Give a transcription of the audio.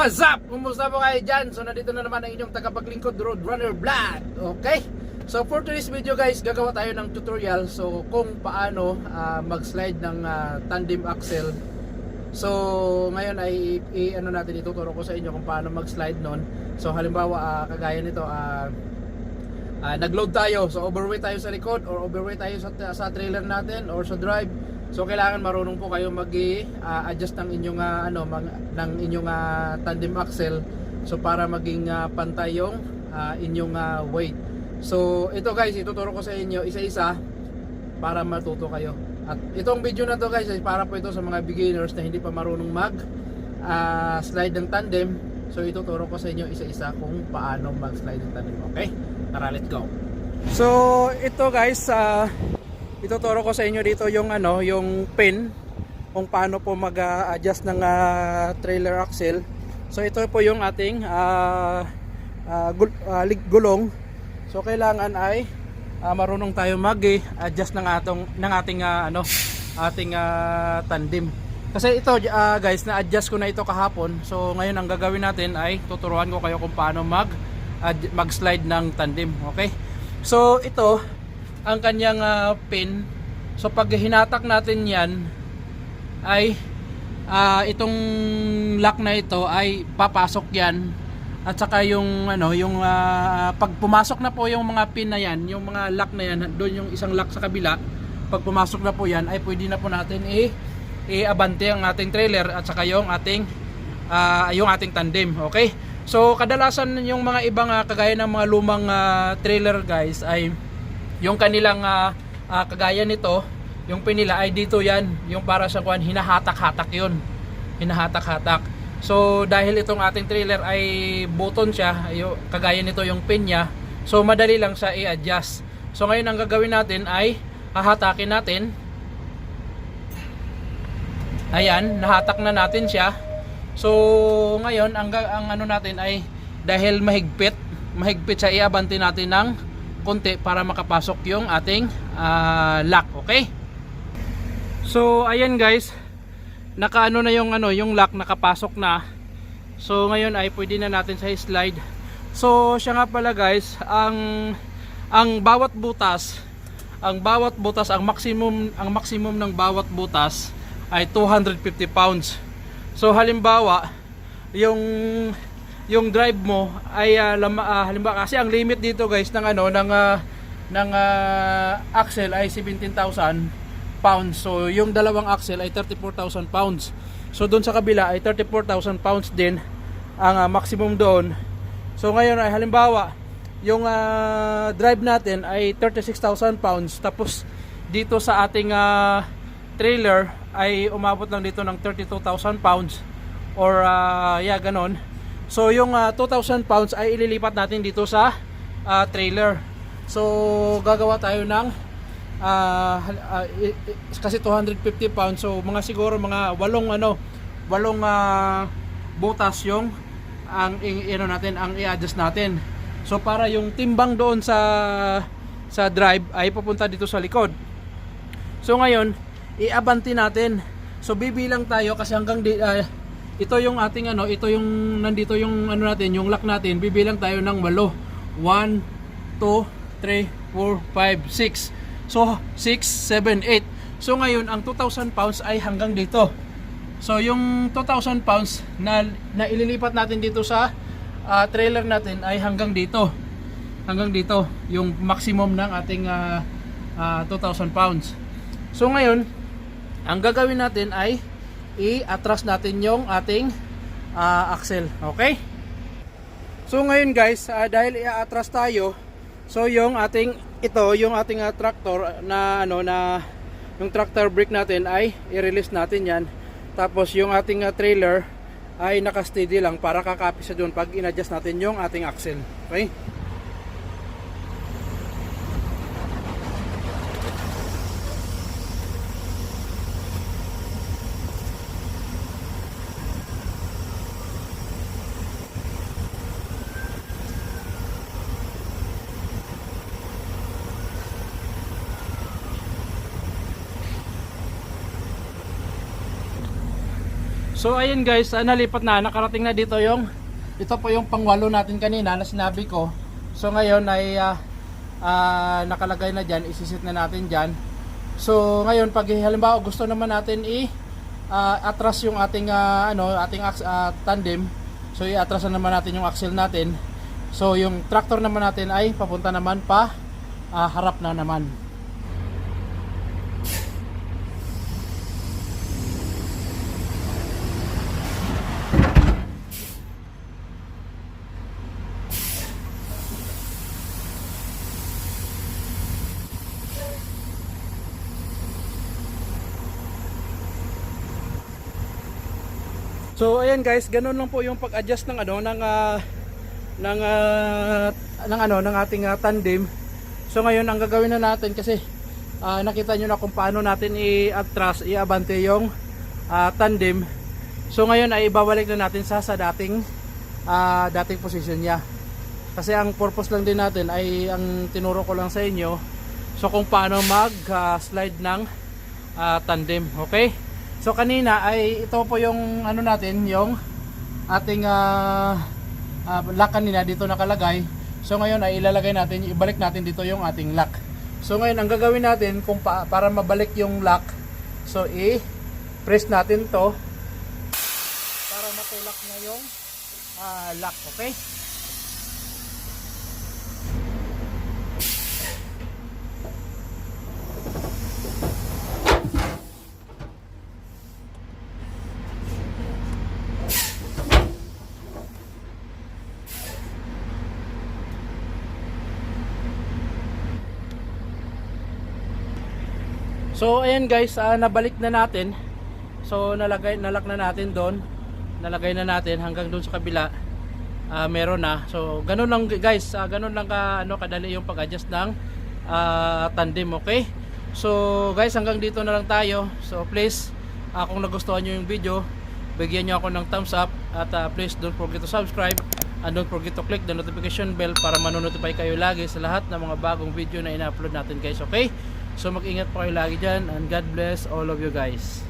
What's up? Kumusta po kayo dyan? So nandito na naman ang inyong tagapaglingkod, Roadrunner Vlad. Okay? So for today's video guys, gagawa tayo ng tutorial. So kung paano mag-slide ng tandem axle. So ngayon ay ano natin, ituturo ko sa inyo kung paano mag-slide nun. So halimbawa kagaya nito, nag-load tayo. So overweight tayo sa likod or overweight tayo sa trailer natin or sa drive. So kailangan marunong po kayo mag-adjust ng inyong ng inyong tandem axle, so para maging pantay yung inyong weight. So ito guys, ituturo ko sa inyo isa-isa para matuto kayo. At itong video na to guys ay para po ito sa mga beginners na hindi pa marunong slide ng tandem. So ituturo ko sa inyo isa-isa kung paano mag-slide ng tandem. Okay? Tara, let's go. So ito guys, ituturo ko sa inyo dito yung yung pin kung paano po mag-adjust ng trailer axle. So ito po yung ating gulong. So kailangan ay marunong tayo mag-adjust ng ating tandem. Kasi ito guys, na-adjust ko na ito kahapon. So ngayon ang gagawin natin ay tuturuan ko kayo kung paano mag-slide ng tandem. Okay? So ito ang kanyang pin. So pag hinatak natin yan ay itong lock na ito ay papasok yan, at saka yung pag pumasok na po yung mga pin na yan, yung mga lock na yan, doon yung isang lock sa kabila, pag pumasok na po yan ay pwede na po natin i-abante ang ating trailer at saka yung ating tandem. Okay? So kadalasan yung mga ibang kagaya ng mga lumang trailer guys ay yung kanilang kagaya nito, yung pin nila ay dito yan, yung para sa kuan, hinahatak-hatak yun, hinahatak-hatak. So dahil itong ating trailer ay button siya, kagaya nito yung pin niya, so madali lang siya i-adjust. So ngayon ang gagawin natin ay hahatakin natin. Ayan, nahatak na natin siya. So ngayon ang ano natin ay, dahil mahigpit siya, iabante natin ng konti para makapasok yung ating lock. Okay? So ayan guys, nakaano na yung lock, nakapasok na. So ngayon ay pwede na natin sa slide. So siya nga pala guys, ang bawat butas, ang maximum ng bawat butas ay 250 pounds. So halimbawa yung drive mo ay halimbawa, kasi ang limit dito guys ng axle ay 17,000 pounds. So yung dalawang axle ay 34,000 pounds. So doon sa kabila ay 34,000 pounds din ang maximum doon. So ngayon ay halimbawa yung drive natin ay 36,000 pounds, tapos dito sa ating trailer ay umabot lang dito ng 32,000 pounds or ganon. So yung 2,000 pounds ay ililipat natin dito sa trailer. So gagawa tayo ng kasi 250 pounds, so siguro mga 8 butas yung ang i-adjust natin. So para yung timbang doon sa drive ay papunta dito sa likod. So ngayon iabante natin. So bibilang tayo kasi hanggang ito yung ating ito yung nandito yung natin, yung lock natin. Bibilang tayo ng 8. 1 2 3 4 5 6. So 6 7 8. So ngayon ang 2,000 pounds ay hanggang dito. So yung 2,000 pounds na ililipat natin dito sa trailer natin ay hanggang dito. Hanggang dito yung maximum ng ating 2,000 pounds. So ngayon ang gagawin natin ay i-atras natin yung ating axle. Okay? So ngayon guys, dahil i-atras tayo, so yung ating tractor yung tractor brake natin ay i-release natin yan. Tapos yung ating trailer ay naka-steady lang para kakapit sa doon pag in-adjust natin yung ating axle. Okay? So ayun guys, nalipat na, nakarating na dito yung, ito po yung pangwalo natin kanina na sinabi ko. So ngayon ay nakalagay na dyan, isisit na natin dyan. So ngayon pag halimbawa gusto naman natin atras yung ating tandem, so i-atrasan naman natin yung axle natin. So yung tractor naman natin ay papunta naman pa harap na naman. So ayan guys, ganun lang po yung pag-adjust ng ng ating tandem. So ngayon ang gagawin na natin kasi nakita nyo na kung paano natin i-atras, i-abante yung tandem. So ngayon ay ibabalik na natin sa dating position niya. Kasi ang purpose lang din natin ay ang tinuro ko lang sa inyo. So kung paano mag-slide ng tandem, okay? So kanina ay ito po yung natin, yung ating lock kanina dito nakalagay. So ngayon ay ilalagay natin, ibalik natin dito yung ating lock. So ngayon ang gagawin natin kung para mabalik yung lock, so i-press natin to para matulak na yung lock, okay? So ayan guys, nabalik na natin. So nalak na natin doon. Nalagay na natin hanggang doon sa kabila. Meron na. So ganun lang guys, ganun lang kadali yung pag-adjust ng tandem, okay? So guys, hanggang dito na lang tayo. So please, kung nagustuhan niyo yung video, bigyan niyo ako ng thumbs up at please don't forget to subscribe and don't forget to click the notification bell para manonotify kayo lagi sa lahat ng mga bagong video na ina-upload natin guys, okay? So mag-ingat po kayo lagi dyan and God bless all of you guys.